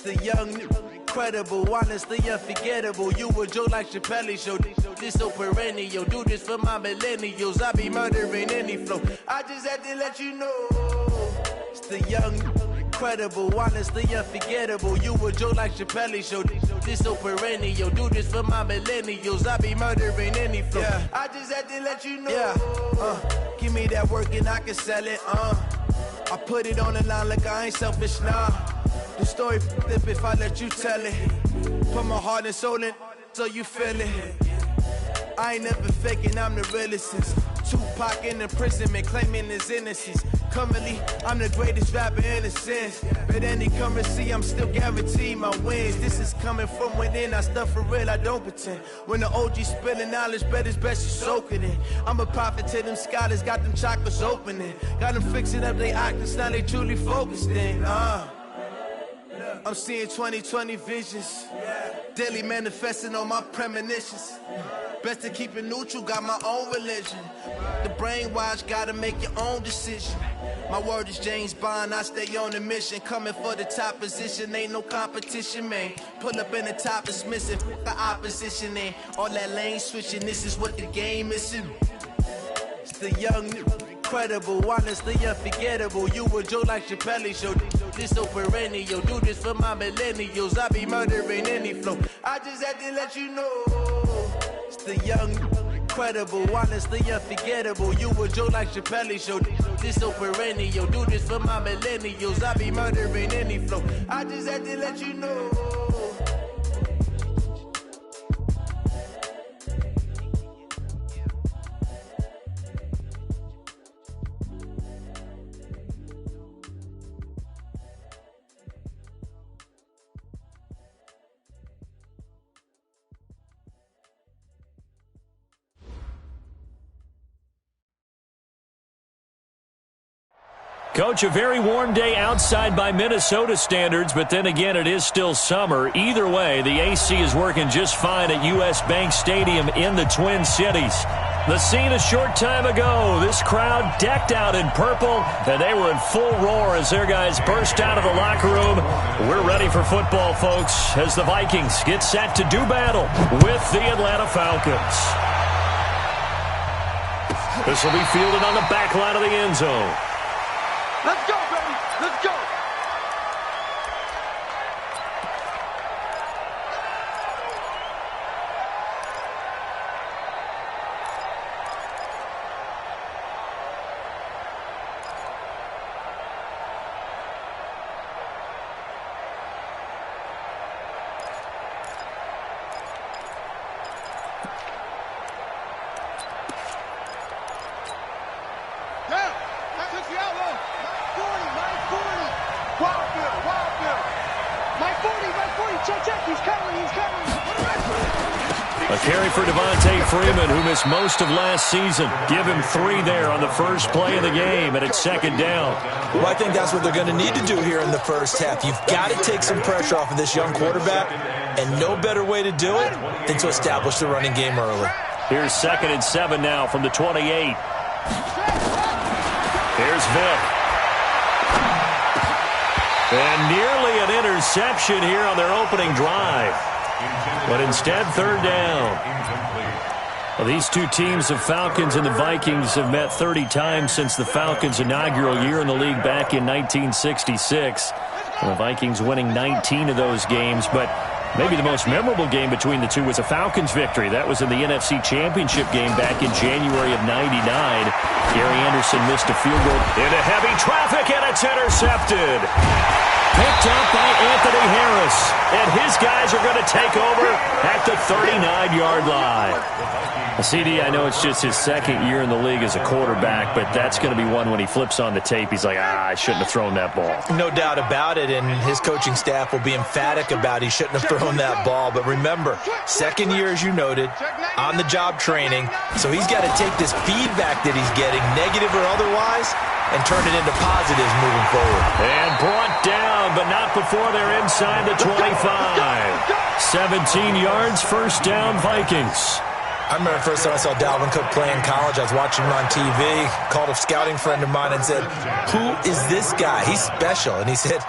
The young, incredible, honestly unforgettable. You a joke like Chappelle Show. This so perennial. Do this for my millennials. I be murdering any flow. I just had to let you know. It's the young, incredible, honestly unforgettable. You a joke like Chappelle Show. This so perennial. Do this for my millennials. I be murdering any flow. Yeah. I just had to let you know. Yeah. Give me that work and I can sell it. I put it on the line like I ain't selfish, nah. The story flip if I let you tell it. Put my heart and soul in so you feel it. I ain't never faking, I'm the realest since Tupac in imprisonment, claiming his innocence. Currently, I'm the greatest rapper in a sense. But any currency, I'm still guaranteed my wins. This is coming from within, I stuff for real, I don't pretend. When the OG spilling knowledge, bet it's best you soak it in. I'm a prophet to them scholars, got them chakras opening. Got them fixing up their octaves, now they truly focused in. I'm seeing 2020 visions, daily manifesting on my premonitions. Best to keep it neutral, got my own religion. The brainwash, gotta make your own decision. My word is James Bond, I stay on a mission. Coming for the top position, ain't no competition, man. Pull up in the top, it's missing, the opposition, man. All that lane switching, this is what the game is. It's the young, incredible, honestly unforgettable. You a joke like Chappelle Show. This so perennial. Do this for my millennials. I be murdering any flow. I just had to let you know. It's the young, incredible, honestly unforgettable. You a joke like Chappelle Show. This so perennial. Do this for my millennials. I be murdering any flow. I just had to let you know. Coach, a very warm day outside by Minnesota standards, but then again, it is still summer. Either way, the AC is working just fine at U.S. Bank Stadium in the Twin Cities. The scene a short time ago, this crowd decked out in purple, and they were in full roar as their guys burst out of the locker room. We're ready for football, folks, as the Vikings get set to do battle with the Atlanta Falcons. This will be fielded on the back line of the end zone. Let's go, baby. Let's go. A carry for Devontae Freeman, who missed most of last season. Give him 3 there on the first play of the game, and it's second down. Well, I think that's what they're going to need to do here in the first half. You've got to take some pressure off of this young quarterback, and no better way to do it than to establish the running game early. Here's 2nd and 7 now from the 28. Here's Vick. And nearly an interception here on their opening drive. But instead, 3rd down. Well, these two teams, the Falcons and the Vikings, have met 30 times since the Falcons' inaugural year in the league back in 1966. And the Vikings winning 19 of those games, but maybe the most memorable game between the two was a Falcons victory. That was in the NFC Championship game back in January of '99. Gary Anderson missed a field goal into heavy traffic, and it's intercepted. Picked up by Anthony Harris, and his guys are going to take over at the 39-yard line. CD, I know it's just his 2nd year in the league as a quarterback, but that's going to be one when he flips on the tape. He's like, I shouldn't have thrown that ball. No doubt about it, and his coaching staff will be emphatic about he shouldn't have thrown that ball. But remember, 2nd year, as you noted, on-the-job training, so he's got to take this feedback that he's getting, negative or otherwise, and turn it into positives moving forward. And brought down, but not before they're inside the 25. 17 yards, 1st down, Vikings. I remember the first time I saw Dalvin Cook play in college. I was watching him on TV, called a scouting friend of mine and said, who is this guy? He's special. And he said,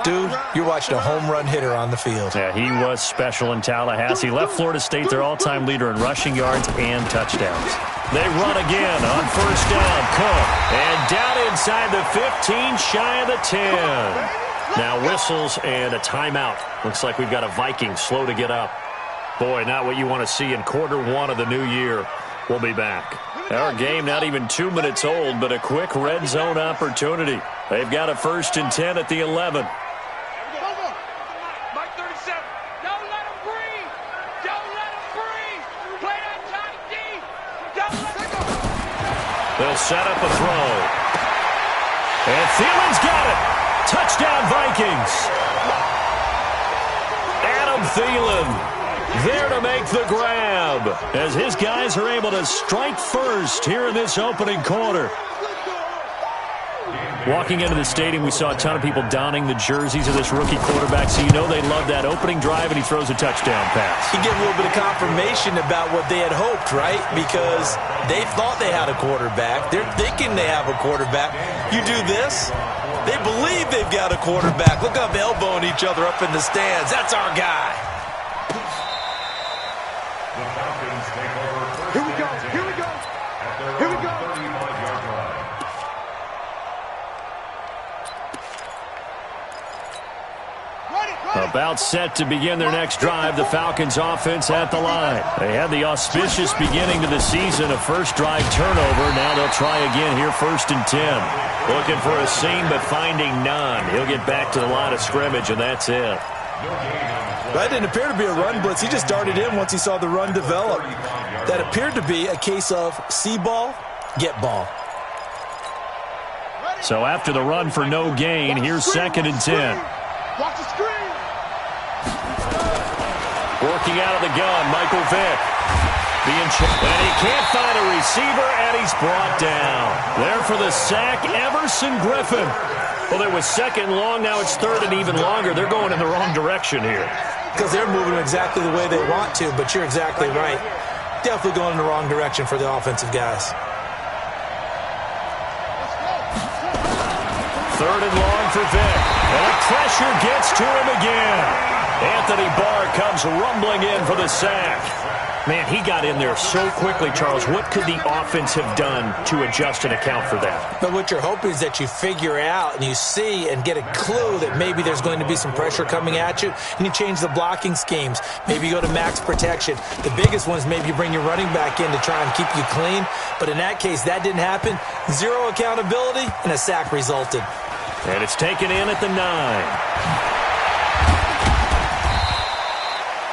Dude, you're watching a home run hitter on the field. Yeah, he was special in Tallahassee. Left Florida State their all-time leader in rushing yards and touchdowns. They run again on first down. Cook. And down inside the 15, shy of the 10. Now whistles and a timeout. Looks like we've got a Viking slow to get up. Boy, not what you want to see in quarter one of the new year. We'll be back. Our game not even 2 minutes old, but a quick red zone opportunity. They've got a 1st and 10 at the 11. They'll set up a throw. And Thielen's got it. Touchdown, Vikings. Adam Thielen there to make the grab as his guys are able to strike first here in this opening quarter. Walking into the stadium, we saw a ton of people donning the jerseys of this rookie quarterback, so you know they love that opening drive, and he throws a touchdown pass. You get a little bit of confirmation about what they had hoped, right? Because they thought they had a quarterback. They're thinking they have a quarterback. You do this, they believe they've got a quarterback. Look up, elbowing each other up in the stands. That's our guy. Here we go. Here we go. Here we go. About set to begin their next drive, the Falcons offense at the line. They had the auspicious beginning to the season, a first drive turnover. Now they'll try again here, 1st and 10. Looking for a seam, but finding none. He'll get back to the line of scrimmage, and that's it. That didn't appear to be a run blitz. He just darted in once he saw the run develop. That appeared to be a case of see ball, get ball. So after the run for no gain, here's 2nd and 10. Watch the screen. Working out of the gun, Michael Vick. And he can't find a receiver, and he's brought down. There for the sack, Everson Griffin. Well, it was 2nd and long. Now it's 3rd and even longer. They're going in the wrong direction here. Because they're moving exactly the way they want to, but you're exactly right. Definitely going in the wrong direction for the offensive guys. 3rd and long for Vick. And the pressure gets to him again. Anthony Barr comes rumbling in for the sack. Man, he got in there so quickly, Charles. What could the offense have done to adjust and account for that? But what you're hoping is that you figure out and you see and get a clue that maybe there's going to be some pressure coming at you, and you change the blocking schemes. Maybe you go to max protection. The biggest one is maybe you bring your running back in to try and keep you clean. But in that case, that didn't happen. Zero accountability, and a sack resulted. And it's taken in at the 9.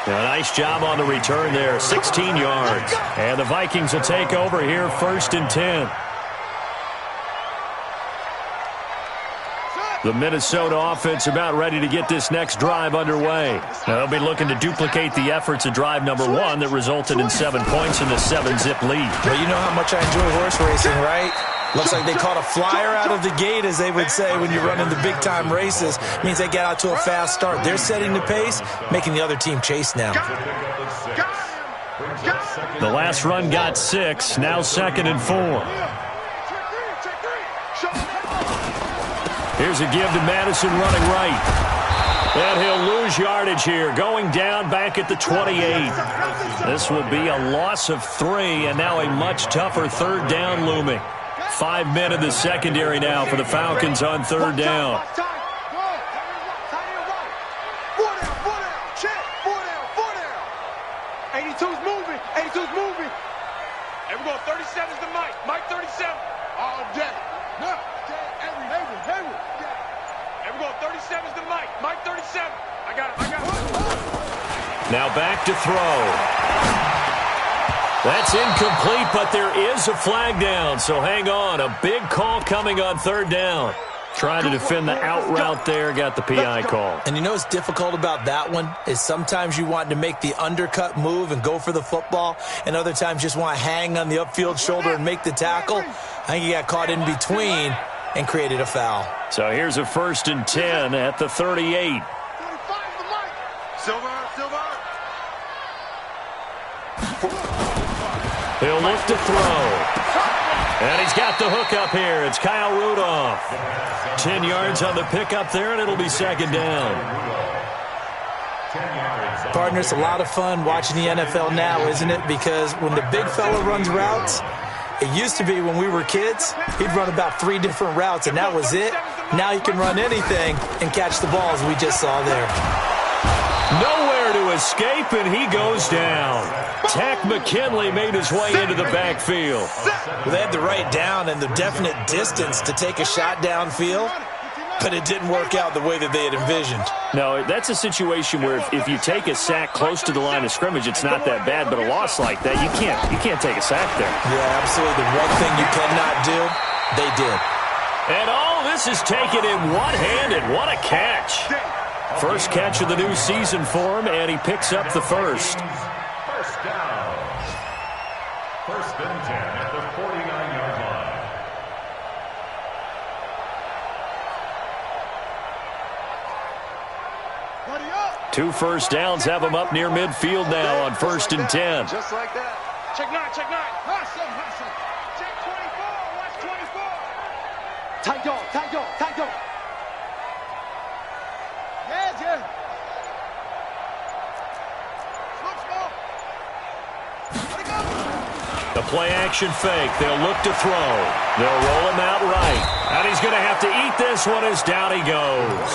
A nice job on the return there, 16 yards. And the Vikings will take over here, 1st and 10. The Minnesota offense about ready to get this next drive underway. They'll be looking to duplicate the efforts of drive number 1 that resulted in 7 points in the 7-zip lead. Well, you know how much I enjoy horse racing, right? Looks like they caught a flyer out of the gate, as they would say when you're running the big-time races. It means they get out to a fast start. They're setting the pace, making the other team chase now. The last run got 6, now 2nd and 4. Here's a give to Madison running right. And he'll lose yardage here, going down back at the 28. This will be a loss of 3, and now a much tougher 3rd down looming. 5 men in the secondary now for the Falcons on 3rd down. 82's moving. 82's moving. And we're going 37's the Mike. Mike 37. All day. No. Every. And we're going 37's the Mike. Mike 37. I got it. Now back to throw. That's incomplete, but there is a flag down, so hang on. A big call coming on 3rd down. Trying to defend the out route there, got the PI call. And you know what's difficult about that one is sometimes you want to make the undercut move and go for the football, and other times just want to hang on the upfield shoulder and make the tackle. I think he got caught in between and created a foul. So here's a 1st and 10 at the 38. Silver. He'll look to throw. And he's got the hook up here. It's Kyle Rudolph. 10 yards on the pickup there, and it'll be second down. Partner, it's a lot of fun watching the NFL now, isn't it? Because when the big fella runs routes, it used to be when we were kids, he'd run about 3 different routes, and that was it. Now he can run anything and catch the balls we just saw there. Nowhere to escape, and he goes down. Tack McKinley made his way into the backfield. Well, they had the right down and the definite distance to take a shot downfield, but it didn't work out the way that they had envisioned. No, that's a situation where if you take a sack close to the line of scrimmage, it's not that bad, but a loss like that, you can't take a sack there. Yeah, absolutely. The one thing you cannot do, they did. And all this is taken in one-handed. What a catch. First catch of the new season for him, and he picks up the first. First down. First and 10 at the 49-yard line. 2 first downs have him up near midfield now on first and 10. Just like that. Check 9, check 9. Hustle. Check 24, watch 24. Tight dog. Yeah. The play-action fake. They'll look to throw. They'll roll him out right. And he's going to have to eat this one as down he goes.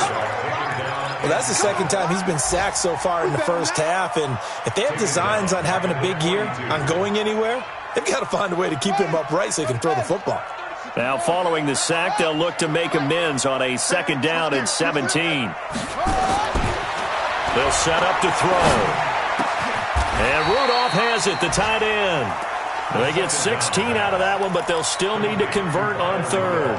Well, that's the second time he's been sacked so far in the first half, and if they have designs on having a big year, on going anywhere, they've got to find a way to keep him upright so he can throw the football. Now, following the sack, they'll look to make amends on a second down and 17. They'll set up to throw. And Rudolph has it, the tight end. They get 16 out of that one, but they'll still need to convert on third.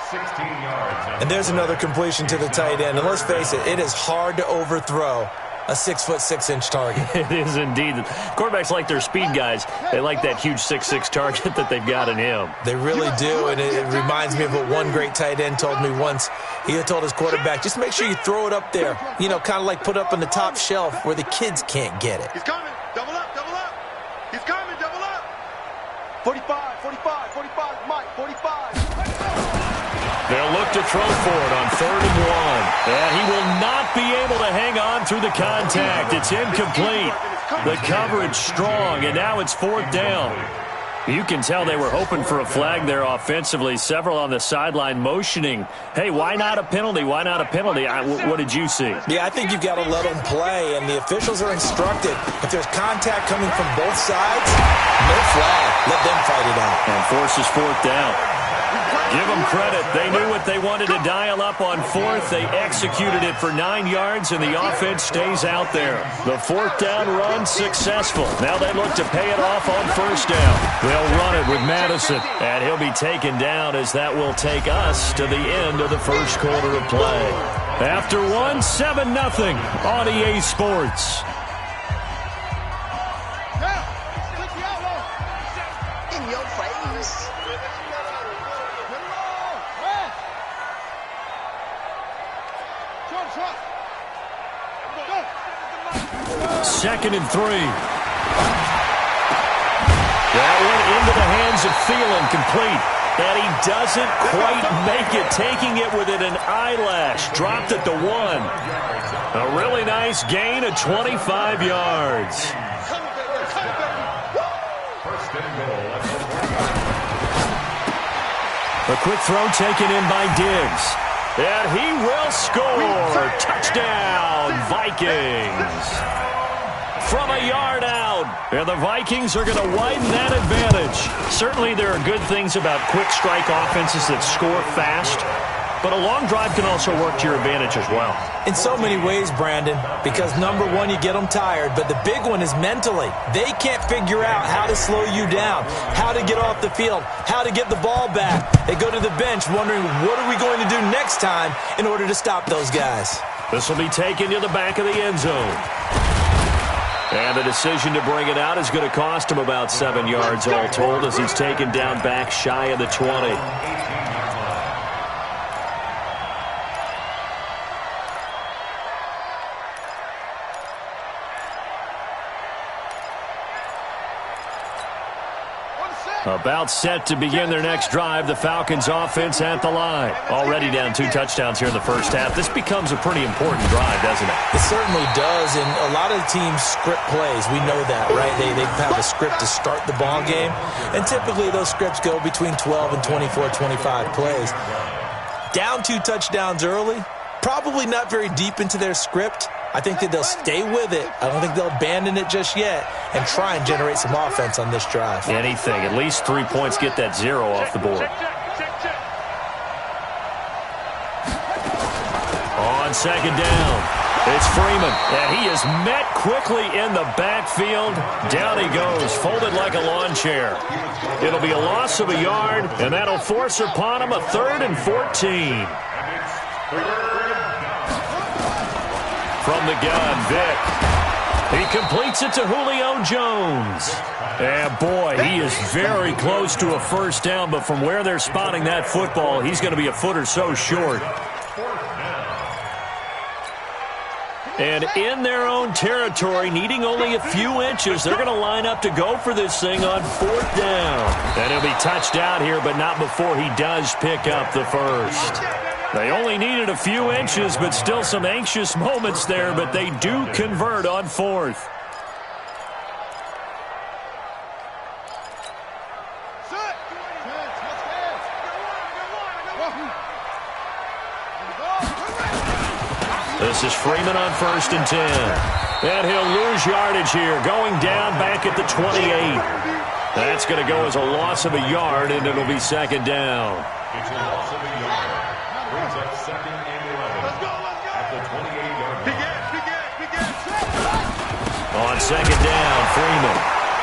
16 yards. And there's another completion to the tight end. And let's face it, it is hard to overthrow a 6'6" target. It is indeed. Quarterbacks like their speed guys. They like that huge 6'6" target that they've got in him. They really do, and it reminds me of what one great tight end told me once. He had told his quarterback, just make sure you throw it up there. You know, kind of like put up on the top shelf where the kids can't get it. He's coming. Double up. He's coming. Double up. 45, Mike, 45. They'll look to throw for it on 3rd and 1. And he will not be able to hang on through the contact. It's incomplete. The coverage strong, and now it's 4th down. You can tell they were hoping for a flag there offensively. Several on the sideline motioning, hey, why not a penalty? Why not a penalty? What did you see? Yeah, I think you've got to let them play, and the officials are instructed. If there's contact coming from both sides, no flag. Let them fight it out. And forces 4th down. Give them credit. They knew what they wanted to dial up on 4th. They executed it for 9 yards, and the offense stays out there. The 4th down run successful. Now they look to pay it off on 1st down. They'll run it with Madison, and he'll be taken down as that will take us to the end of the first quarter of play. After one, 7-0 on EA Sports. In your face. 2nd and 3. That went into the hands of Thielen, complete. And he doesn't quite make it, taking it within an eyelash. Dropped at the 1. A really nice gain of 25 yards. A quick throw taken in by Diggs. And he will score. Touchdown, Vikings. From a yard out. And the Vikings are going to widen that advantage. Certainly there are good things about quick strike offenses that score fast. But a long drive can also work to your advantage as well. In so many ways, Brandon, because number one, you get them tired, but the big one is mentally. They can't figure out how to slow you down, how to get off the field, how to get the ball back. They go to the bench wondering, what are we going to do next time in order to stop those guys? This will be taken to the back of the end zone. And the decision to bring it out is going to cost him about 7 yards all told as he's taken down back shy of the 20. About set to begin their next drive. The Falcons offense at the line. Already down 2 touchdowns here in the first half. This becomes a pretty important drive, doesn't it? It certainly does, and a lot of the teams script plays. We know that, right? They have a script to start the ball game, and typically those scripts go between 12 and 24, 25 plays. Down 2 touchdowns early, probably not very deep into their script. I think that they'll stay with it. I don't think they'll abandon it just yet and try and generate some offense on this drive. Anything. At least 3 points, get that 0 off the board. On second down, it's Freeman. And he is met quickly in the backfield. Down he goes, folded like a lawn chair. It'll be a loss of a yard, and that'll force upon him a 3rd and 14. From the gun, Vick. He completes it to Julio Jones. And boy, he is very close to a first down, but from where they're spotting that football, he's going to be a foot or so short. And in their own territory, needing only a few inches, they're going to line up to go for this thing on 4th down. And he'll be touched out here, but not before he does pick up the first. They only needed a few inches, but still some anxious moments there, but they do convert on 4th. This is Freeman on 1st and 10. And he'll lose yardage here, going down back at the 28. That's going to go as a loss of a yard, and it'll be 2nd down. It's a loss of a yard. Brings up 2nd and 11 at the 28-yard line. On 2nd down, Freeman.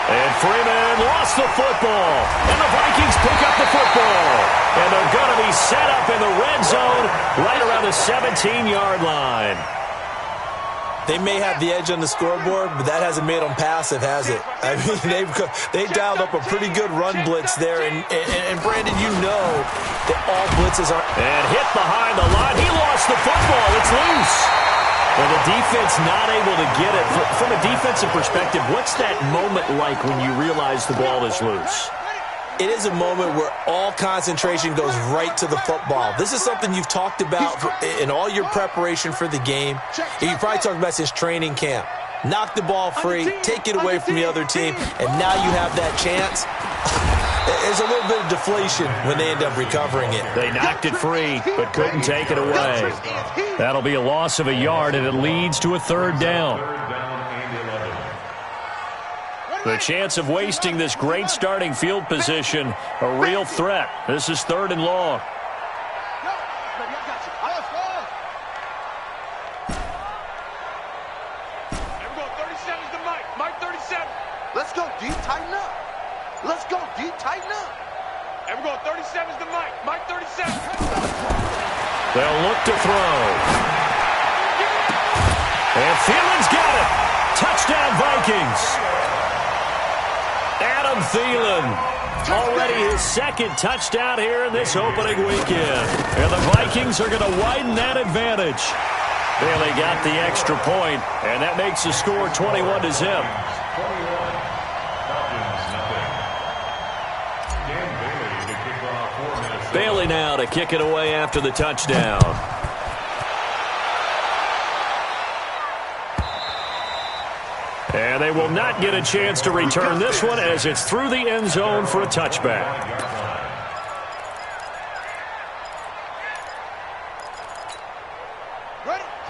And Freeman lost the football. And the Vikings pick up the football. And they're going to be set up in the red zone right around the 17-yard line. They may have the edge on the scoreboard, but that hasn't made them passive, has it? I mean, they dialed up a pretty good run blitz there. And Brandon, you know that all blitzes are... And hit behind the line. He lost the football. It's loose. Well, the defense not able to get it. From a defensive perspective, what's that moment like when you realize the ball is loose? It is a moment where all concentration goes right to the football. This is something you've talked about in all your preparation for the game. You probably talked about since training camp. Knock the ball free, take it away from the other team, and now you have that chance. There's a little bit of deflation when they end up recovering it. They knocked it free, but couldn't take it away. That'll be a loss of a yard, and it leads to a 3rd down. The chance of wasting this great starting field position, a real threat. This is 3rd and long. Everyone, 37's the Mike. Mike 37. Let's go deep, tighten up. Let's go deep, tighten up. Everyone, 37's the Mike. Mike 37. They'll look to throw. And Thielen's got it. Touchdown, Vikings. Adam Thielen, already his 2nd touchdown here in this opening weekend. And the Vikings are going to widen that advantage. Bailey got the extra point, and that makes the score 21-0. Bailey now to kick it away after the touchdown. And they will not get a chance to return this one as it's through the end zone for a touchback.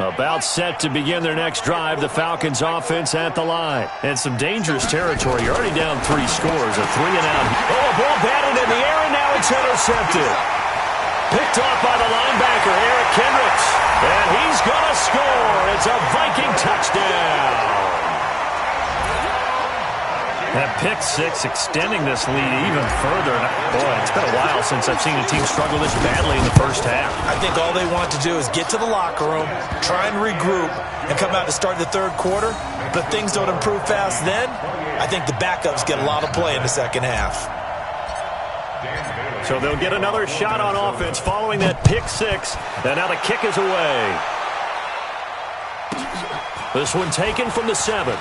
About set to begin their next drive, the Falcons offense at the line. And some dangerous territory. You're already down 3 scores, a 3-and-out. Oh, a ball batted in the air, and now it's intercepted. Picked off by the linebacker, Eric Kendricks. And he's going to score. It's a Viking touchdown. That pick 6 extending this lead even further. Boy, it's been a while since I've seen a team struggle this badly in the first half. I think all they want to do is get to the locker room, try and regroup, and come out to start the 3rd quarter. But if things don't improve fast then, I think the backups get a lot of play in the 2nd half. So they'll get another shot on offense following that pick 6. And now the kick is away. This one taken from the 7.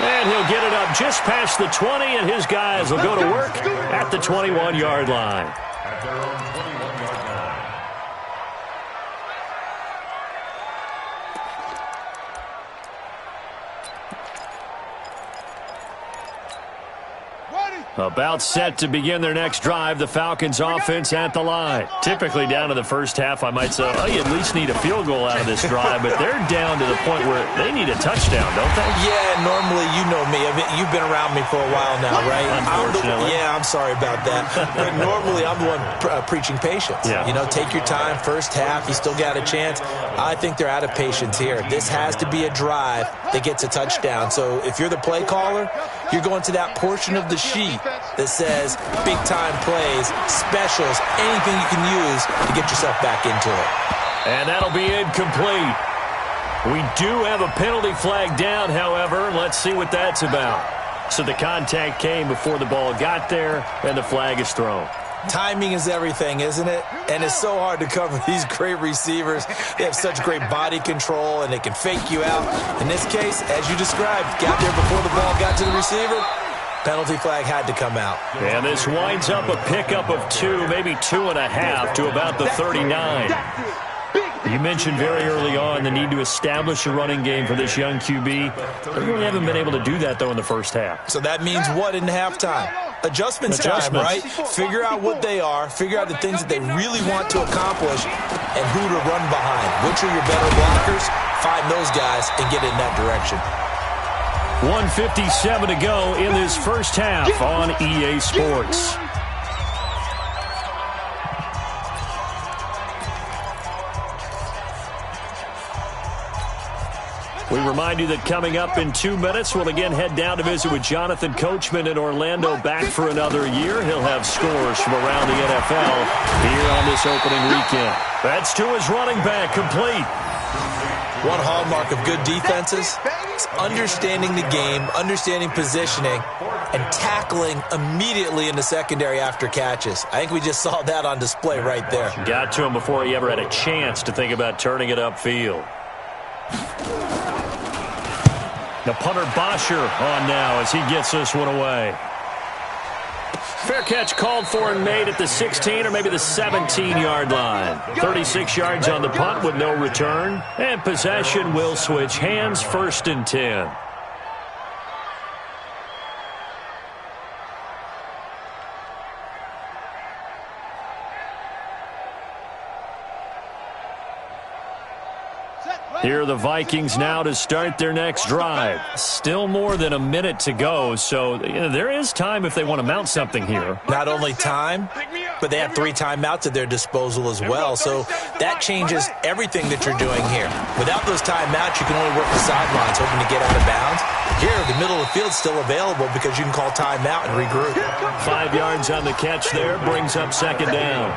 And he'll get it up just past the 20, and his guys will go to work at the 21-yard line. At their own 21-yard line. About set to begin their next drive, the Falcons offense at the line. Typically down to the first half, I might say, oh, you at least need a field goal out of this drive, but they're down to the point where they need a touchdown, don't they? Yeah, normally, you know me. I mean, you've been around me for a while now, right? Unfortunately. I'm sorry about that. But normally, I'm the one preaching patience. Yeah. You know, take your time, first half, you still got a chance. I think they're out of patience here. This has to be a drive that gets a touchdown. So if you're the play caller, you're going to that portion of the sheet that says big-time plays, specials, anything you can use to get yourself back into it. And that'll be incomplete. We do have a penalty flag down, however. Let's see what that's about. So the contact came before the ball got there, and the flag is thrown. Timing is everything, isn't it? And it's so hard to cover these great receivers. They have such great body control, and they can fake you out. In this case, as you described, got there before the ball got to the receiver. Penalty flag had to come out. And this winds up a pickup of 2, maybe 2.5 to about the 39. You mentioned very early on the need to establish a running game for this young QB. They really haven't been able to do that, though, in the first half. So that means what in halftime? Adjustments time, right? Figure out what they are, figure out the things that they really want to accomplish, and who to run behind. Which are your better blockers? Find those guys and get in that direction. 1:57 to go in this first half on EA Sports. We remind you that coming up in 2 minutes, we'll again head down to visit with Jonathan Coachman in Orlando, back for another year. He'll have scores from around the NFL here on this opening weekend. That's to his running back, complete. One hallmark of good defenses is understanding the game, understanding positioning, and tackling immediately in the secondary after catches. I think we just saw that on display right there. Got to him before he ever had a chance to think about turning it upfield. The punter Bosher on now as he gets this one away. Fair catch called for and made at the 16 or maybe the 17-yard line. 36 yards on the punt with no return. And possession will switch hands, 1st and 10. Here are the Vikings now to start their next drive. Still more than a minute to go, so there is time if they want to mount something here. Not only time, but they have 3 timeouts at their disposal as well, so that changes everything that you're doing here. Without those timeouts, you can only work the sidelines, hoping to get out of bounds. Here, the middle of the field is still available because you can call timeout and regroup. 5 yards on the catch there, brings up 2nd down. A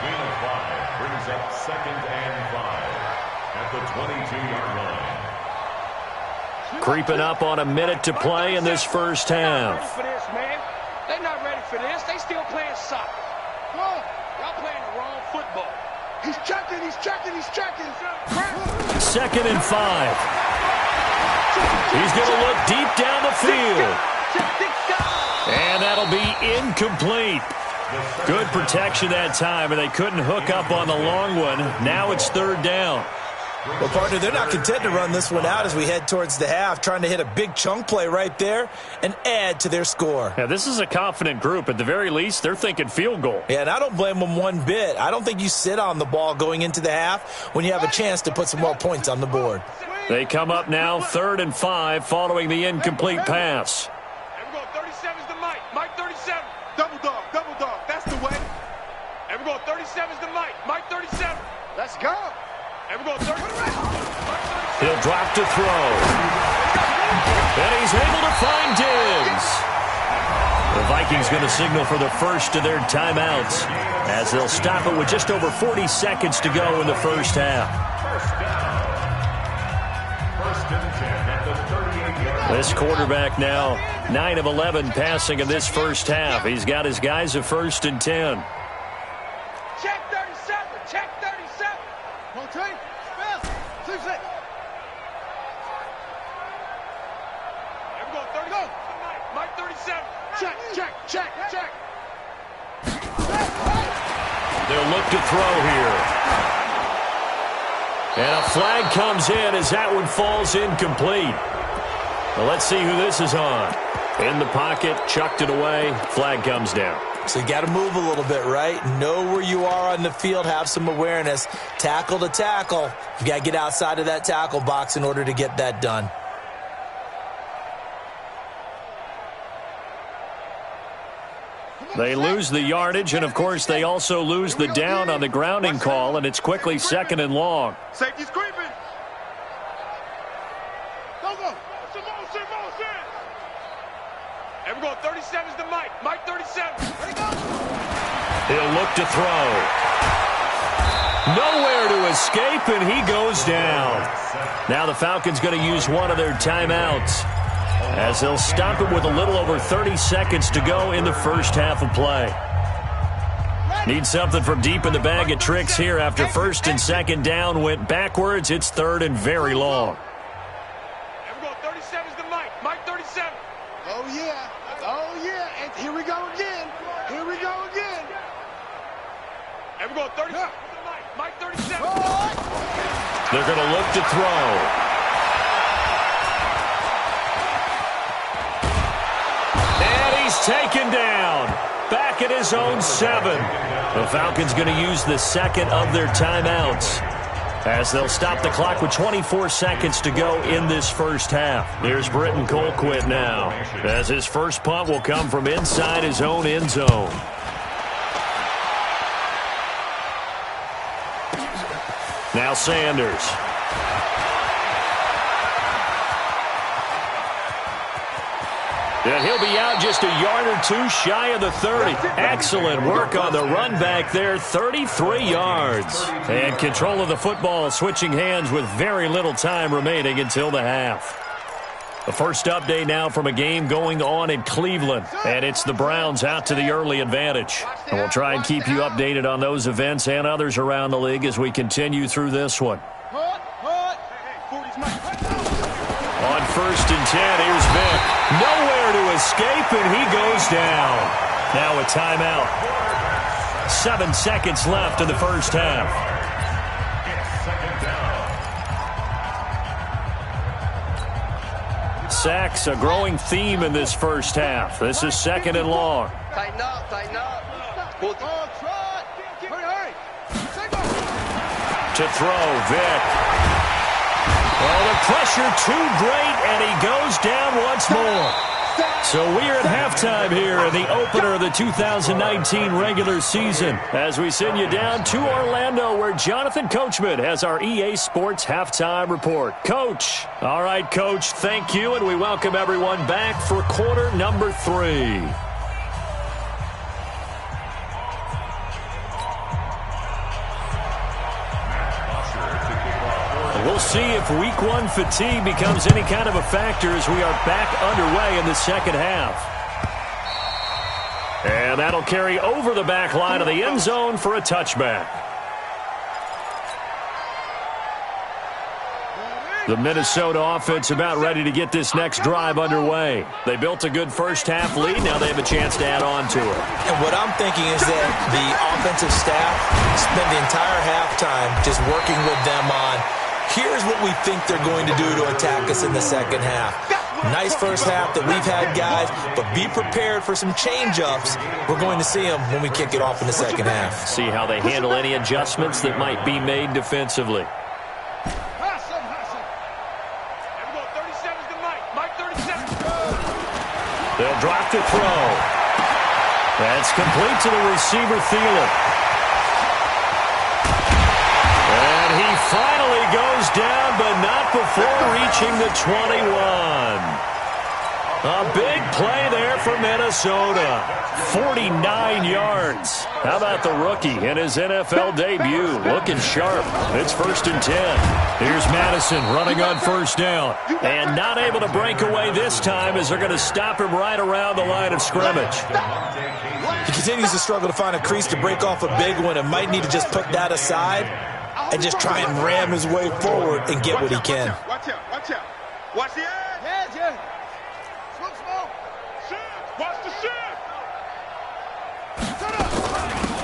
gain of 5 brings up 2nd and 5 at the 22-yard line. Creeping up on a minute to play in this first half. They're not ready for this. They still playing soccer. Y'all playing the wrong football. He's checking, he's checking, he's checking. 2nd and 5. He's going to look deep down the field. And that'll be incomplete. Good protection that time, and they couldn't hook up on the long one. Now it's 3rd down. Well, partner, they're not content to run this one out as we head towards the half, trying to hit a big chunk play right there and add to their score. Yeah, this is a confident group. At the very least, they're thinking field goal. Yeah, and I don't blame them one bit. I don't think you sit on the ball going into the half when you have a chance to put some more points on the board. They come up now 3rd and 5 following the incomplete pass. And we're going 37's to Mike. Mike 37. Double dog, double dog. That's the way. And we're going 37's to Mike. Mike 37. Let's go. And we're going 30. He'll drop to throw. And he's able to find Diggs. The Vikings going to signal for the first of their timeouts as they'll stop it with just over 40 seconds to go in the first half. This quarterback now 9 of 11 passing in this first half. He's got his guys at 1st and 10. Check 37. Check 37. Mike 37. Check, check, check, check. They'll look to throw here. And a flag comes in as that one falls incomplete. Well, let's see who this is on. In the pocket, chucked it away, flag comes down. So you got to move a little bit, right? Know where you are on the field, have some awareness. Tackle to tackle. You got to get outside of that tackle box in order to get that done. They lose the yardage, and, of course, they also lose the down on the grounding call, and it's quickly 2nd and long. Safety's creeping. Go, go. Motion. And we're going 37's to Mike. Mike 37. He'll look to throw. Nowhere to escape, and he goes down. Now the Falcons going to use one of their timeouts, as they'll stop it with a little over 30 seconds to go in the first half of play. Need something from deep in the bag of tricks here after 1st and 2nd down went backwards. It's 3rd and very long. And we're going 37's to Mike. Mike 37. Oh, yeah. Oh, yeah. And here we go again. Here we go again. And we're going 37's to Mike. Mike 37. They're going to look to throw. Taken down, back at his own 7. The Falcons going to use the 2nd of their timeouts, as they'll stop the clock with 24 seconds to go in this first half. There's Britton Colquitt now, as his first punt will come from inside his own end zone. Now Sanders. And he'll be out just a yard or two shy of the 30. Excellent work on the run back there, 33 yards. And control of the football switching hands with very little time remaining until the half. The first update now from a game going on in Cleveland, and it's the Browns out to the early advantage. And we'll try and keep you updated on those events and others around the league as we continue through this one. On 1st and 10, here's Vick. Nowhere to escape, and he goes down. Now a timeout. 7 seconds left in the first half. Sacks, a growing theme in this first half. This is 2nd and long. Tighten up, tighten up. Hurry. To throw, Vick. Well, the pressure too great, and he goes down once more. So we're at halftime here in the opener of the 2019 regular season, as we send you down to Orlando, where Jonathan Coachman has our EA Sports halftime report. Coach. All right, Coach, thank you, and we welcome everyone back for quarter number 3. We'll see if week 1 fatigue becomes any kind of a factor as we are back underway in the second half. And that'll carry over the back line of the end zone for a touchback. The Minnesota offense about ready to get this next drive underway. They built a good first half lead. Now they have a chance to add on to it. And what I'm thinking is that the offensive staff spent the entire halftime just working with them on, here's what we think they're going to do to attack us in the second half. Nice first half that we've had, guys, but be prepared for some change-ups. We're going to see them when we kick it off in the second half. See how they handle any adjustments that might be made defensively. They'll drop to throw. That's complete to the receiver, Thielen. And he finally goes down, but not before reaching the 21. A big play there for Minnesota. 49 yards. How about the rookie in his NFL debut? Looking sharp. It's 1st and 10. Here's Madison running on first down. And not able to break away this time as they're going to stop him right around the line of scrimmage. He continues to struggle to find a crease to break off a big one and might need to just put that aside and just try and ram his way forward and get what he can. Watch out. Watch the edge.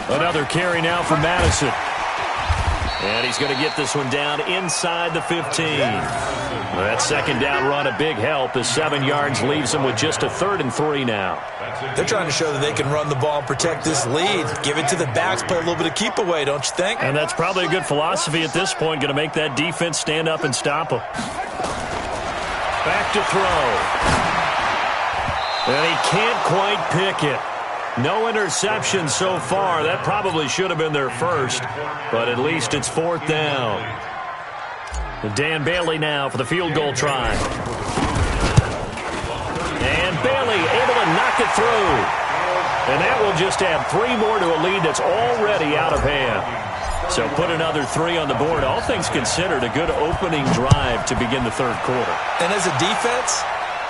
Another carry now for Madison. And he's going to get this one down inside the 15. That second down run, a big help. The 7 yards leaves them with just a 3rd and 3 now. They're trying to show that they can run the ball and protect this lead. Give it to the backs, play a little bit of keep away, don't you think? And that's probably a good philosophy at this point, going to make that defense stand up and stop them. Back to throw. And he can't quite pick it. No interception so far. That probably should have been their first, but at least it's 4th down. Dan Bailey now for the field goal try. And Bailey able to knock it through. And that will just add 3 more to a lead that's already out of hand. So put another 3 on the board. All things considered, a good opening drive to begin the 3rd quarter. And as a defense,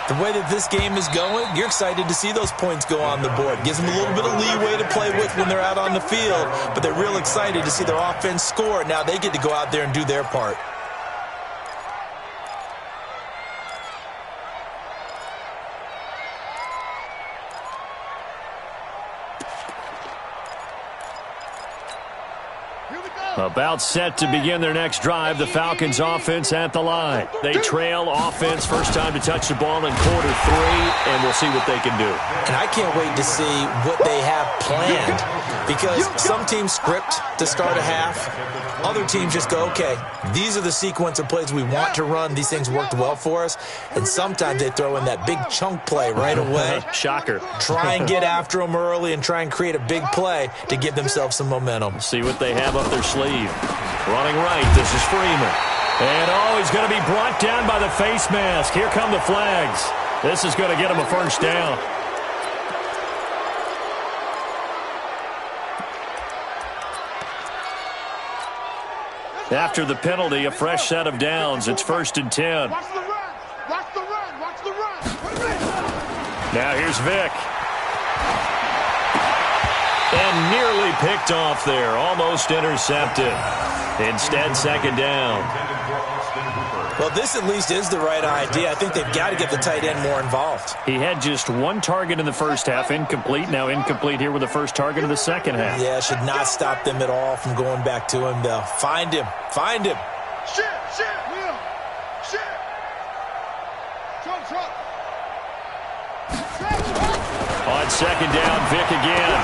the way that this game is going, you're excited to see those points go on the board. Gives them a little bit of leeway to play with when they're out on the field, but they're real excited to see their offense score. Now they get to go out there and do their part. About set to begin their next drive, the Falcons offense at the line. They trail offense, first time to touch the ball in quarter 3, and we'll see what they can do. And I can't wait to see what they have planned, because some teams script to start a half. Other teams just go, okay, these are the sequence of plays we want to run. These things worked well for us. And sometimes they throw in that big chunk play right away. Shocker. Try and get after them early and try and create a big play to give themselves some momentum. See what they have up their sleeve. Running right, this is Freeman. And, he's going to be brought down by the face mask. Here come the flags. This is going to get him a first down. After the penalty, a fresh set of downs. It's 1st and 10. Watch the run. Watch the run. Watch the run. Now here's Vick. And nearly picked off there. Almost intercepted. Instead, 2nd down. Well, this at least is the right idea. I think they've got to get the tight end more involved. He had just 1 target in the first half, incomplete. Now incomplete here with the first target of the second half. Yeah, should not stop them at all from going back to him. They'll find him. Find him. Shit, Will. Shit. Truck. On 2nd down, Vick again.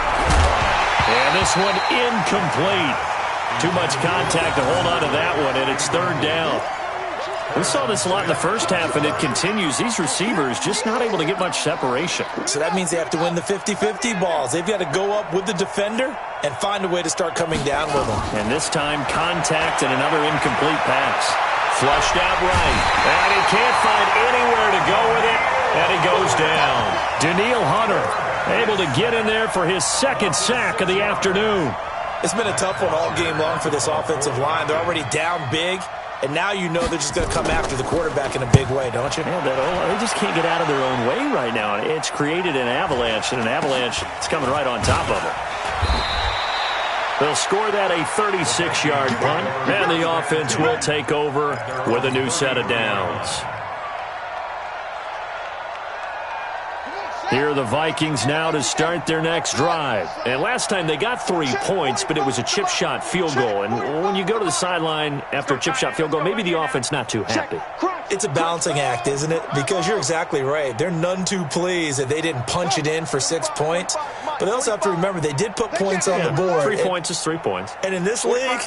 And this one incomplete. Too much contact to hold on to that one, and it's 3rd down. We saw this a lot in the first half, and it continues. These receivers just not able to get much separation. So that means they have to win the 50-50 balls. They've got to go up with the defender and find a way to start coming down with them. And this time, contact and another incomplete pass. Flushed out right. And he can't find anywhere to go with it, and he goes down. Daniil Hunter able to get in there for his 2nd sack of the afternoon. It's been a tough one all game long for this offensive line. They're already down big. And now you know they're just going to come after the quarterback in a big way, don't you? Yeah, they just can't get out of their own way right now. It's created an avalanche, and an avalanche is coming right on top of them. They'll score that a 36-yard punt, and the offense will take over with a new set of downs. Here are the Vikings now to start their next drive. And last time they got 3 points, but it was a chip shot field goal. And when you go to the sideline after a chip shot field goal, maybe the offense not too happy. It's a balancing act, isn't it? Because you're exactly right. They're none too pleased that they didn't punch it in for 6 points. But they also have to remember they did put points on the board. 3 points is 3 points. And in this league,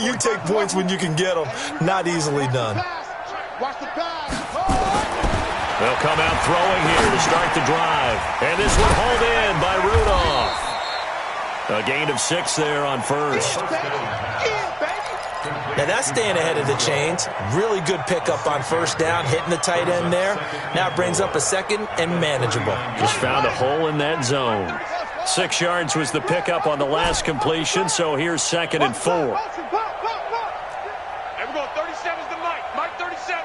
you take points when you can get them. Not easily done. Watch the pass. They'll come out throwing here to start the drive. And this one hauled in by Rudolph. A gain of 6 there on first. Now that's staying ahead of the chains. Really good pickup on first down, hitting the tight end there. Now it brings up a 2nd and manageable. Just found a hole in that zone. 6 yards was the pickup on the last completion, so here's 2nd and 4. Hey, we're going 37's the Mike. Mike 37.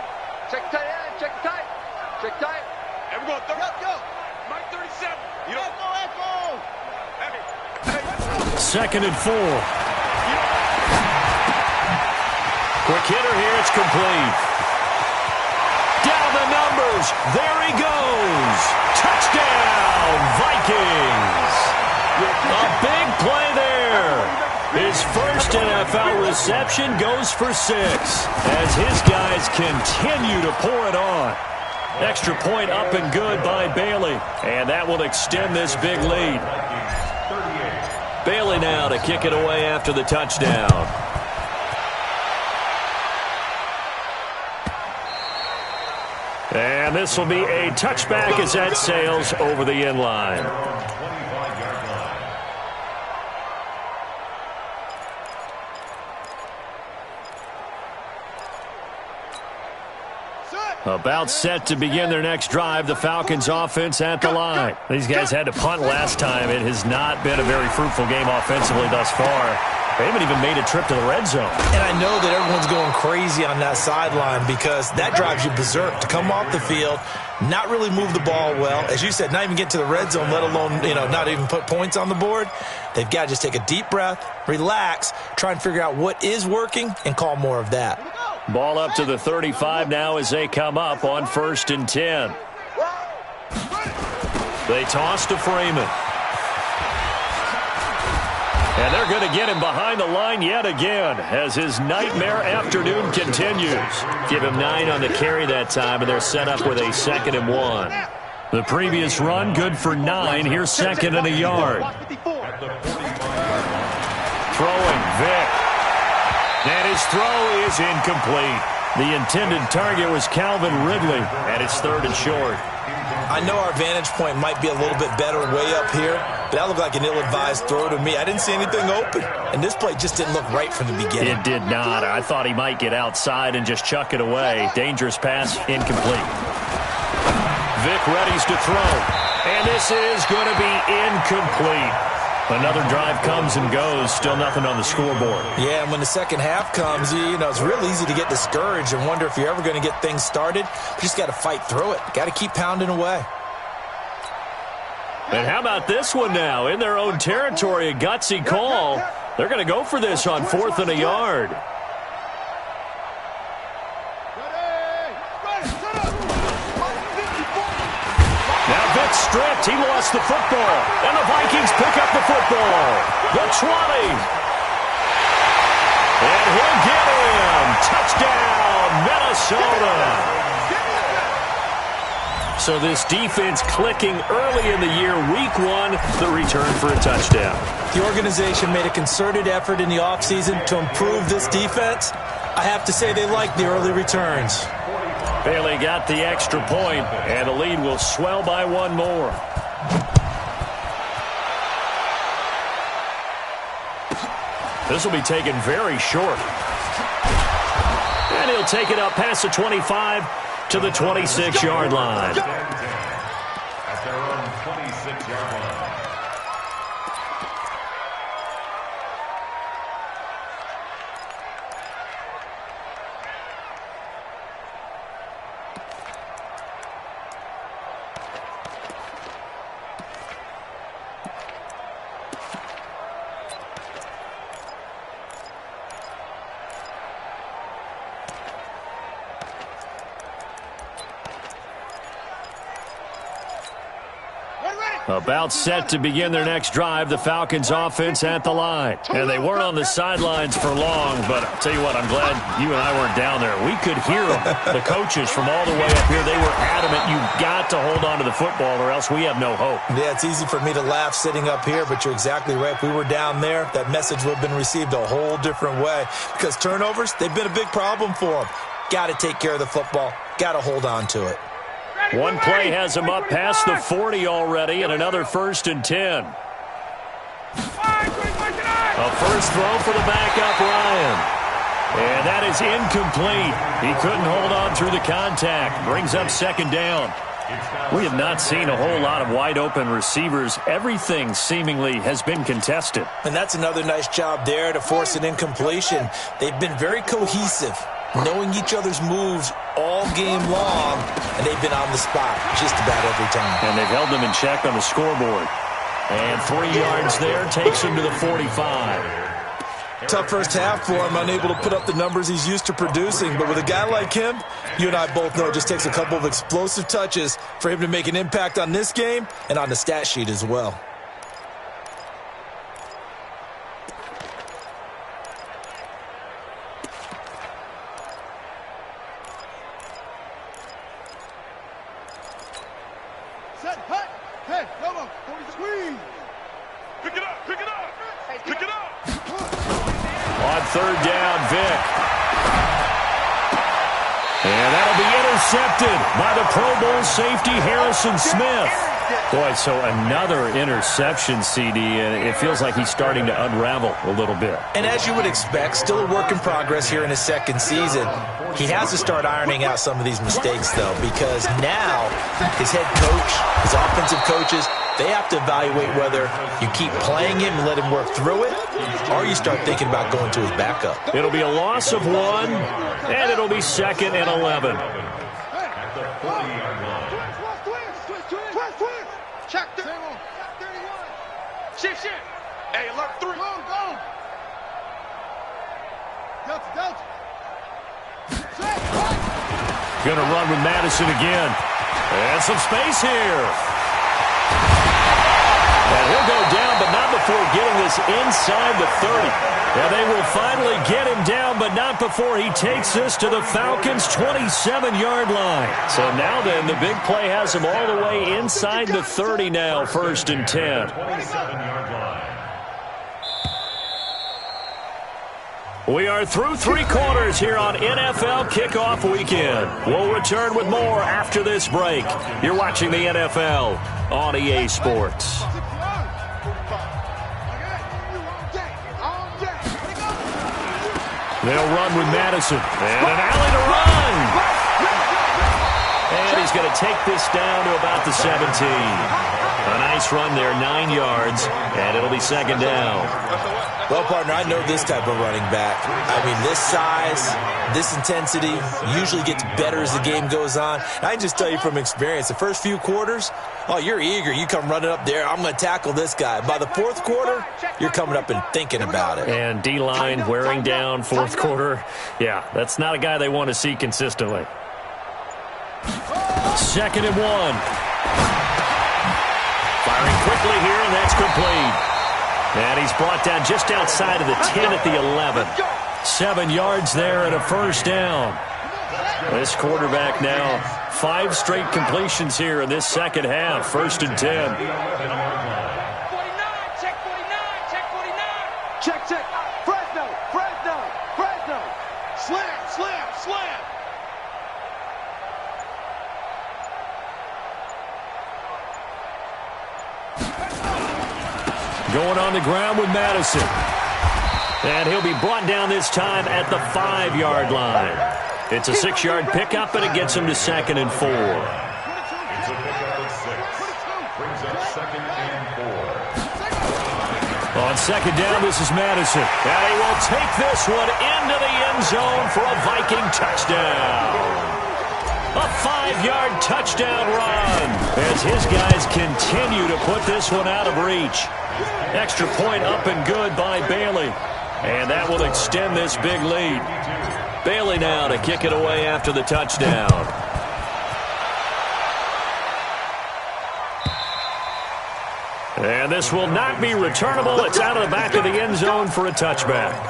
Check tight end. Check tight. Check tight. Hey, we're going 30. Go. Mike 37. You don't go. Hey. 2nd and 4. Quick hitter here. It's complete. Down the numbers. There he goes. Touchdown, Vikings. A big play there. His first NFL reception goes for 6 as his guys continue to pour it on. Extra point up and good by Bailey, and that will extend this big lead. Bailey now to kick it away after the touchdown. And this will be a touchback as that sails over the end line. About set to begin their next drive, the Falcons offense at the line. These guys had to punt last time. It has not been a very fruitful game offensively thus far. They haven't even made a trip to the red zone. And I know that everyone's going crazy on that sideline because that drives you berserk to come off the field, not really move the ball well. As you said, not even get to the red zone, let alone, not even put points on the board. They've got to just take a deep breath, relax, try and figure out what is working, and call more of that. Ball up to the 35 now as they come up on 1st and 10. They toss to Freeman. And they're going to get him behind the line yet again as his nightmare afternoon continues. Give him 9 on the carry that time, and they're set up with a 2nd and 1. The previous run good for 9. Here's 2nd and a yard. Throwing Vic. And his throw is incomplete. The intended target was Calvin Ridley, and it's 3rd and short. I know our vantage point might be a little bit better way up here, but that looked like an ill-advised throw to me. I didn't see anything open, and this play just didn't look right from the beginning. It did not. I thought he might get outside and just chuck it away. Dangerous pass, incomplete. Vic readies to throw, and this is going to be incomplete. Another drive comes and goes, still nothing on the scoreboard. Yeah, and when the second half comes, it's real easy to get discouraged and wonder if you're ever going to get things started. You just got to fight through it. Got to keep pounding away. And how about this one now? In their own territory, a gutsy call. They're going to go for this on 4th and a yard. Stripped. He lost the football. And the Vikings pick up the football. The 20. And he'll get him. Touchdown, Minnesota. So this defense clicking early in the year. Week 1, the return for a touchdown. The organization made a concerted effort in the offseason to improve this defense. I have to say they like the early returns. Bailey got the extra point, and the lead will swell by 1 more. This will be taken very short. And he'll take it up past the 25 to the 26-yard line. At their own 26-yard line. About set to begin their next drive, the Falcons offense at the line. And they weren't on the sidelines for long, but I'll tell you what, I'm glad you and I weren't down there. We could hear them. The coaches from all the way up here, they were adamant, you've got to hold on to the football or else we have no hope. Yeah, it's easy for me to laugh sitting up here, but you're exactly right. If we were down there, that message would have been received a whole different way. Because turnovers, they've been a big problem for them. Got to take care of the football. Got to hold on to it. One play has him up past the 40 already, and another 1st and 10. A first throw for the backup, Ryan. And that is incomplete. He couldn't hold on through the contact. Brings up 2nd down. We have not seen a whole lot of wide-open receivers. Everything seemingly has been contested. And that's another nice job there to force an incompletion. They've been very cohesive, knowing each other's moves all game long, and they've been on the spot just about every time. And they've held them in check on the scoreboard. And 3 yards there takes him to the 45. Tough first half for him, unable to put up the numbers he's used to producing. But with a guy like him, you and I both know it just takes a couple of explosive touches for him to make an impact on this game and on the stat sheet as well. Hey, come on. Squeeze. Pick it up. Pick it up. Pick it up. On third down, Vic. And that'll be intercepted by the Pro Bowl safety Harrison Smith. Boy, so another interception, CD, and it feels like he's starting to unravel a little bit. And as you would expect, still a work in progress here in his second season. He has to start ironing out some of these mistakes, though, because now his head coach, his offensive coaches, they have to evaluate whether you keep playing him and let him work through it, or you start thinking about going to his backup. It'll be a loss of 1, and it'll be 2nd and 11. Check 31. Shift. Hey, alert 3. Go. Delta. Gonna run with Madison again. And some space here. And he'll go down, but not before getting this inside the 30. And they will finally get him down, but not before he takes this to the Falcons' 27-yard line. So now then, the big play has him all the way inside the 30 now, 1st and 10. 27-yard line. We are through 3 quarters here on NFL Kickoff Weekend. We'll return with more after this break. You're watching the NFL on EA Sports. They'll run with Madison. And an alley to run. And he's going to take this down to about the 17. A nice run there, 9 yards, and it'll be 2nd down. Well, partner, I know this type of running back. I mean, this size, this intensity usually gets better as the game goes on. I can just tell you from experience, the first few quarters, oh, you're eager. You come running up there, I'm going to tackle this guy. By the 4th quarter, you're coming up and thinking about it. And D-line wearing down 4th quarter. Yeah, that's not a guy they want to see consistently. 2nd and 1. Firing quickly here, and that's complete. And he's brought down just outside of the 10 at the 11. 7 yards there and a 1st down. This quarterback now 5 straight completions here in this second half. 1st and 10. 49. Check 49. Check 49. Check. Fresno. Slam. Going on the ground with Madison. And he'll be brought down this time at the 5-yard line. It's a 6-yard pickup, and it gets him to 2nd and 4. It's a pickup of 6. Brings up 2nd and 4. On 2nd down, this is Madison. And he will take this one into the end zone for a Viking touchdown. A 5-yard touchdown run as his guys continue to put this one out of reach. Extra point up and good by Bailey. And that will extend this big lead. Bailey now to kick it away after the touchdown. And this will not be returnable. It's out of the back of the end zone for a touchback.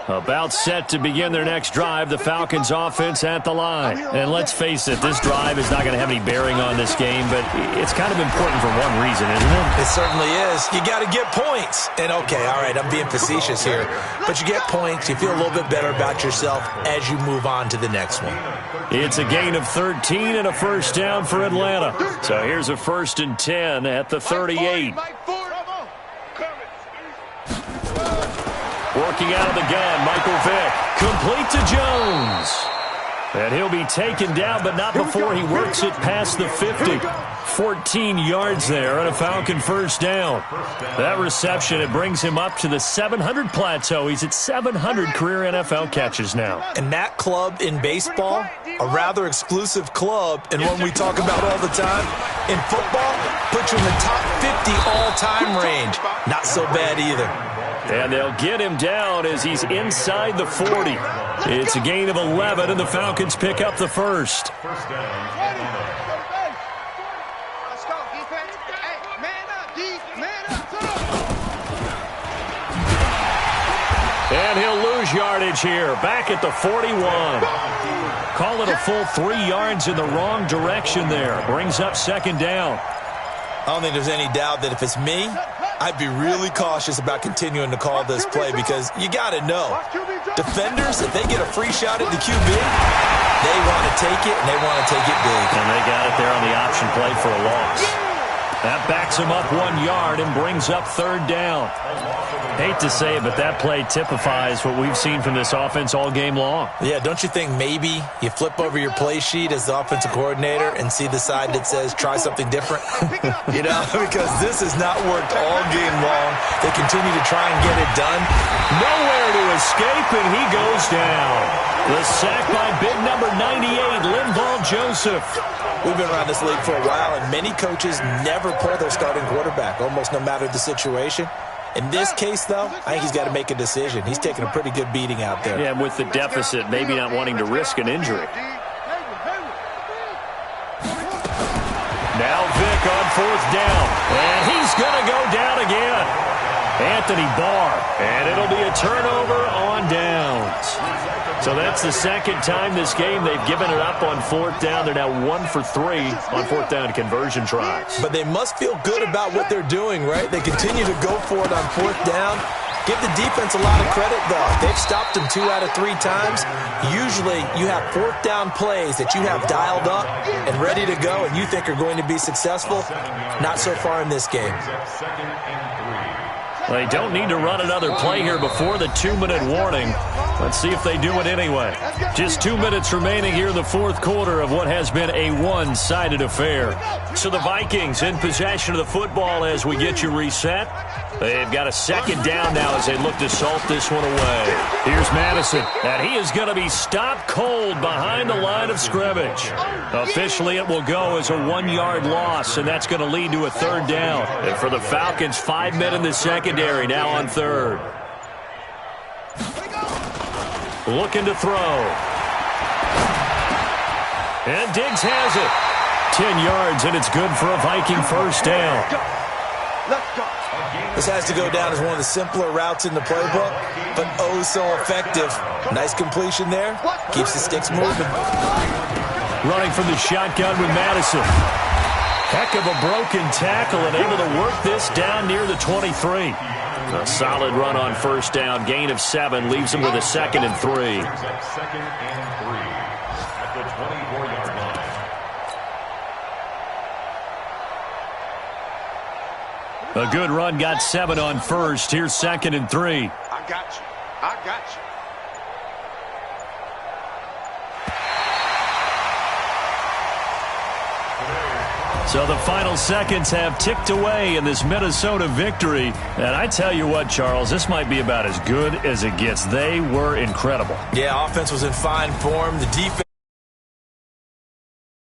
About set to begin their next drive, the Falcons offense at the line. And let's face it, this drive is not going to have any bearing on this game, but it's kind of important for one reason, isn't it? It certainly is. You got to get points. And okay, all right, I'm being facetious here, but you get points, you feel a little bit better about yourself as you move on to the next one. It's a gain of 13 and a 1st down for Atlanta. So here's a 1st and 10 at the 38. Working out of the gun, Michael Vick. Complete to Jones. And he'll be taken down, but not before he works it past the 50. 14 yards there and a Falcon 1st down. That reception, it brings him up to the 700 plateau. He's at 700 career NFL catches now. And that club in baseball, a rather exclusive club, and one we talk about all the time. In football, puts you in the top 50 all-time range. Not so bad either. And they'll get him down as he's inside the 40. It's a gain of 11, and the Falcons pick up the first. First down and 11. Let's go, defense. Hey, man up, D. Man up. And he'll lose yardage here, back at the 41. Call it a full 3 yards in the wrong direction there. Brings up second down. I don't think there's any doubt that if it's me, I'd be really cautious about continuing to call this play because you got to know, defenders, if they get a free shot at the QB, they want to take it, and they want to take it big. And they got it there on the option play for a loss. That backs him up 1 yard and brings up third down. Hate to say it, but that play typifies what we've seen from this offense all game long. Yeah, don't you think maybe you flip over your play sheet as the offensive coordinator and see the side that says try something different? You know, because this has not worked all game long. They continue to try and get it done. Nowhere to escape, and he goes down. The sack by big number 98, Linval Joseph. We've been around this league for a while, and many coaches never pull their starting quarterback, almost no matter the situation. In this case, though, I think he's got to make a decision. He's taking a pretty good beating out there. Yeah, with the deficit, maybe not wanting to risk an injury. Now Vick on fourth down, and he's going to go down again. Anthony Barr, and it'll be a turnover on downs. So that's the second time this game they've given it up on fourth down. They're now 1 for 3 on fourth down conversion tries. But they must feel good about what they're doing, right? They continue to go for it on fourth down. Give the defense a lot of credit, though. They've stopped them 2 out of 3 times. Usually you have fourth down plays that you have dialed up and ready to go and you think are going to be successful. Not so far in this game. They don't need to run another play here before the 2-minute warning. Let's see if they do it anyway. Just 2 minutes remaining here in the fourth quarter of what has been a one-sided affair. So the Vikings in possession of the football as we get you reset. They've got a second down now as they look to salt this one away. Here's Madison, and he is going to be stopped cold behind the line of scrimmage. Officially, it will go as a 1-yard loss, and that's going to lead to a third down. And for the Falcons, 5 men in the secondary now on third. Looking to throw. And Diggs has it. 10 yards, and it's good for a Viking first down. This has to go down as one of the simpler routes in the playbook, but oh so effective. Nice completion there. Keeps the sticks moving. Running from the shotgun with Madison. Heck of a broken tackle and able to work this down near the 23. A solid run on first down. Gain of 7 leaves him with a 2nd and 3. Second and 3 at the 24-yard line. A good run, got 7 on first. Here's 2nd and 3. I got you. I got you. So the final seconds have ticked away in this Minnesota victory. And I tell you what, Charles, this might be about as good as it gets. They were incredible. Yeah, offense was in fine form. The defense